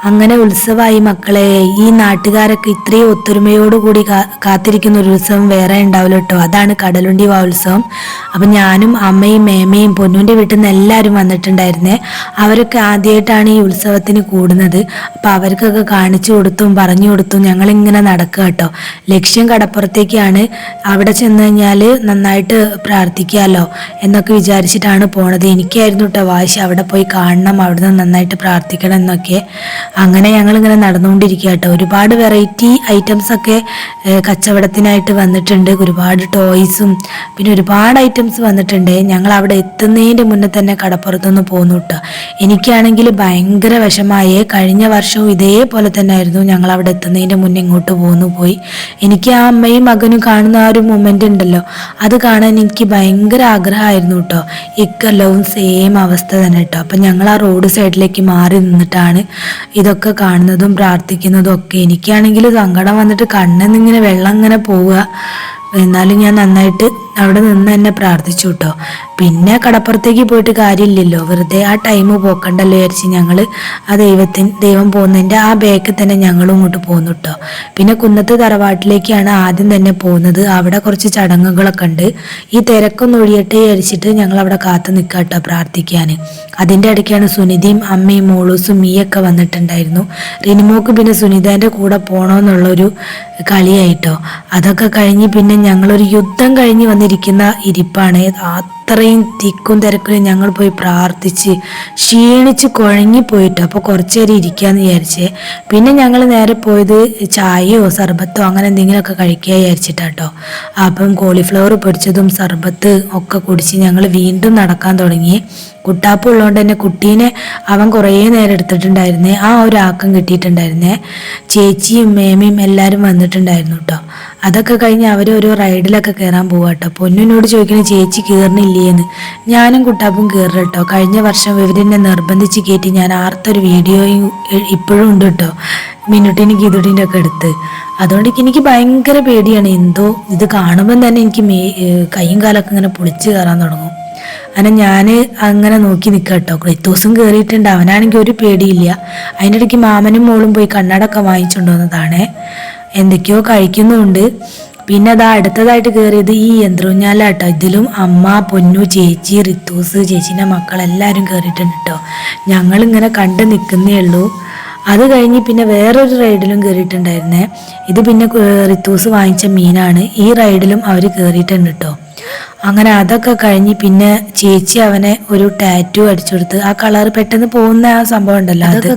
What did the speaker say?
അങ്ങനെ ഉത്സവമായി മക്കളെ. ഈ നാട്ടുകാരൊക്കെ ഇത്രയും ഒത്തൊരുമയോടുകൂടി കാത്തിരിക്കുന്ന ഒരു ഉത്സവം വേറെ ഉണ്ടാവില്ല കേട്ടോ. അതാണ് കടലുണ്ടി വാവുത്സവം. അപ്പം ഞാനും അമ്മയും മേമയും പൊന്നൂൻ്റെ വീട്ടിൽ നിന്ന് എല്ലാവരും വന്നിട്ടുണ്ടായിരുന്നേ. അവരൊക്കെ ആദ്യമായിട്ടാണ് ഈ ഉത്സവത്തിന് കൂടുന്നത്. അപ്പം അവർക്കൊക്കെ കാണിച്ചു കൊടുത്തും പറഞ്ഞു കൊടുത്തും ഞങ്ങളിങ്ങനെ നടക്കുക കേട്ടോ. ലക്ഷ്യം കടപ്പുറത്തേക്കാണ്. അവിടെ ചെന്ന് കഴിഞ്ഞാൽ നന്നായിട്ട് പ്രാർത്ഥിക്കാമല്ലോ എന്നൊക്കെ വിചാരിച്ചിട്ടാണ് പോണത്. എനിക്കായിരുന്നു കേട്ടോ വാശി, അവിടെ പോയി കാണണം, അവിടുന്ന് നന്നായിട്ട് പ്രാർത്ഥിക്കണം എന്നൊക്കെ. അങ്ങനെ ഞങ്ങളിങ്ങനെ നടന്നുകൊണ്ടിരിക്കുക കേട്ടോ. ഒരുപാട് വെറൈറ്റി ഐറ്റംസ് ഒക്കെ കച്ചവടത്തിനായിട്ട് വന്നിട്ടുണ്ട്. ഒരുപാട് ടോയ്സും പിന്നെ ഒരുപാട് ഐറ്റംസ് വന്നിട്ടുണ്ട്. ഞങ്ങൾ അവിടെ എത്തുന്നതിൻ്റെ മുന്നേ തന്നെ കടപ്പുറത്തുനിന്ന് പോന്നു കേട്ടോ. എനിക്കാണെങ്കിൽ ഭയങ്കര വിഷമായേ. കഴിഞ്ഞ വർഷവും ഇതേപോലെ തന്നെ ആയിരുന്നു. ഞങ്ങൾ അവിടെ എത്തുന്നതിൻ്റെ മുന്നേ ഇങ്ങോട്ട് പോയി. എനിക്ക് ആ അമ്മയും മകനും കാണുന്ന ആ ഒരു മൊമെൻ്റ് ഉണ്ടല്ലോ, അത് കാണാൻ എനിക്ക് ഭയങ്കര ആഗ്രഹമായിരുന്നു കേട്ടോ. ഇക്കൊല്ലവും സെയിം അവസ്ഥ തന്നെ കേട്ടോ. അപ്പം ഞങ്ങൾ ആ റോഡ് സൈഡിലേക്ക് മാറി നിന്നിട്ടാണ് ഇതൊക്കെ കാണുന്നതും പ്രാർത്ഥിക്കുന്നതും ഒക്കെ. എനിക്കാണെങ്കിൽ സങ്കടം വന്നിട്ട് കണ്ണിന്നിങ്ങനെ വെള്ളം ഇങ്ങനെ പോവുക. എന്നാലും ഞാൻ നന്നായിട്ട് അവിടെ നിന്ന് തന്നെ പ്രാർത്ഥിച്ചു കേട്ടോ. പിന്നെ കടപ്പുറത്തേക്ക് പോയിട്ട് കാര്യമില്ലല്ലോ, വെറുതെ ആ ടൈം പോക്കണ്ടല്ലോ വിചാരിച്ച് ഞങ്ങൾ ആ ദൈവം പോകുന്നതിൻ്റെ ആ ബാക്കിൽ തന്നെ ഞങ്ങളും ഇങ്ങോട്ട് പോന്നു കേട്ടോ. പിന്നെ കുന്നത്ത് തറവാട്ടിലേക്കാണ് ആദ്യം തന്നെ പോകുന്നത്. അവിടെ കുറച്ച് ചടങ്ങുകളൊക്കെ ഉണ്ട്. ഈ തിരക്കൊന്നും ഒഴിയട്ടെ വിചാരിച്ചിട്ട് ഞങ്ങൾ അവിടെ കാത്തു നിൽക്കുക കേട്ടോ പ്രാർത്ഥിക്കാൻ. അതിൻ്റെ ഇടയ്ക്കാണ് സുനിതയും അമ്മയും മോളൂസും മീയൊക്കെ വന്നിട്ടുണ്ടായിരുന്നു. റിനിമോക്ക് പിന്നെ സുനിതേൻ്റെ കൂടെ പോകണമെന്നുള്ളൊരു കളിയായിട്ടോ. അതൊക്കെ കഴിഞ്ഞ് പിന്നെ ഞങ്ങളൊരു യുദ്ധം കഴിഞ്ഞ് വന്നിരിക്കുന്ന ഇരിപ്പാണ്. അത്രയും തിക്കും തിരക്കിലും ഞങ്ങൾ പോയി പ്രാർത്ഥിച്ച് ക്ഷീണിച്ച് കുഴങ്ങിപ്പോയിട്ടോ. അപ്പോൾ കുറച്ച് നേരം ഇരിക്കാമെന്ന് വിചാരിച്ചേ. പിന്നെ ഞങ്ങൾ നേരെ പോയത് ചായയോ സർബത്തോ അങ്ങനെ എന്തെങ്കിലുമൊക്കെ കഴിക്കുക വിചാരിച്ചിട്ടാട്ടോ. അപ്പം കോളിഫ്ലവർ പൊരിച്ചതും സർബത്ത് ഒക്കെ കുടിച്ച് ഞങ്ങൾ വീണ്ടും നടക്കാൻ തുടങ്ങി. കുട്ടാപ്പ് ഉള്ളതുകൊണ്ട് തന്നെ കുട്ടീനെ അവൻ കുറേ നേരം എടുത്തിട്ടുണ്ടായിരുന്നേ. ആ ഒരു ആക്കം കിട്ടിയിട്ടുണ്ടായിരുന്നേ. ചേച്ചിയും മേമയും എല്ലാവരും വന്നിട്ടുണ്ടായിരുന്നു കേട്ടോ. അതൊക്കെ കഴിഞ്ഞ് അവർ ഓരോ റൈഡിലൊക്കെ കയറാൻ പോവാ കേട്ടോ. പൊന്നിനോട് ചോദിക്കണേ ചേച്ചി കയറണില്ലേന്ന്. ഞാനും കുട്ടാപ്പും കയറും കേട്ടോ. കഴിഞ്ഞ വർഷം ഇവരെന്നെ നിർബന്ധിച്ച് കയറ്റി. ഞാൻ ആർത്തൊരു വീഡിയോയും ഇപ്പോഴും ഉണ്ട് കേട്ടോ, മിനുട്ടിനും ഗീതുട്ടിൻ്റെ ഒക്കെ എടുത്ത്. അതുകൊണ്ട് എനിക്ക് ഭയങ്കര പേടിയാണ്. എന്തോ ഇത് കാണുമ്പം തന്നെ എനിക്ക് കൈയും കാലൊക്കെ ഇങ്ങനെ പൊളിച്ച് കയറാൻ തുടങ്ങും. അങ്ങനെ ഞാൻ അങ്ങനെ നോക്കി നിൽക്കുക കേട്ടോ. ക്രിത്തോസും കയറിയിട്ടുണ്ട്. അവനാണെങ്കിൽ ഒരു പേടിയില്ല. അതിൻ്റെ ഇടയ്ക്ക് മാമനും മോളും പോയി കണ്ണടൊക്കെ വാങ്ങിച്ചുകൊണ്ട് വന്നതാണേ. എന്തൊക്കെയോ കഴിക്കുന്നുമുണ്ട്. പിന്നെ അതാ അടുത്തതായിട്ട് കയറിയത് ഈ യന്ത്രൂഞ്ഞാല കേട്ടോ. ഇതിലും അമ്മ, പൊന്നു, ചേച്ചി, റിത്തൂസ്, ചേച്ചീൻ്റെ മക്കളെല്ലാവരും കയറിയിട്ടുണ്ട് കേട്ടോ. ഞങ്ങളിങ്ങനെ കണ്ട് നിൽക്കുന്നേ ഉള്ളൂ. അത് കഴിഞ്ഞ് പിന്നെ വേറൊരു റൈഡിലും കയറിയിട്ടുണ്ടായിരുന്നേ. ഇത് പിന്നെ റിത്തൂസ് വാങ്ങിച്ച മീനാണ്. ഈ റൈഡിലും അവർ കയറിയിട്ടുണ്ട് കേട്ടോ. അങ്ങനെ അതൊക്കെ കഴിഞ്ഞ് പിന്നെ ചേച്ചി അവനെ ഒരു ടാറ്റു അടിച്ചു കൊടുത്ത് ആ കളർ പെട്ടെന്ന് പോകുന്ന ആ സംഭവം ഉണ്ടല്ലോ, അതൊക്കെ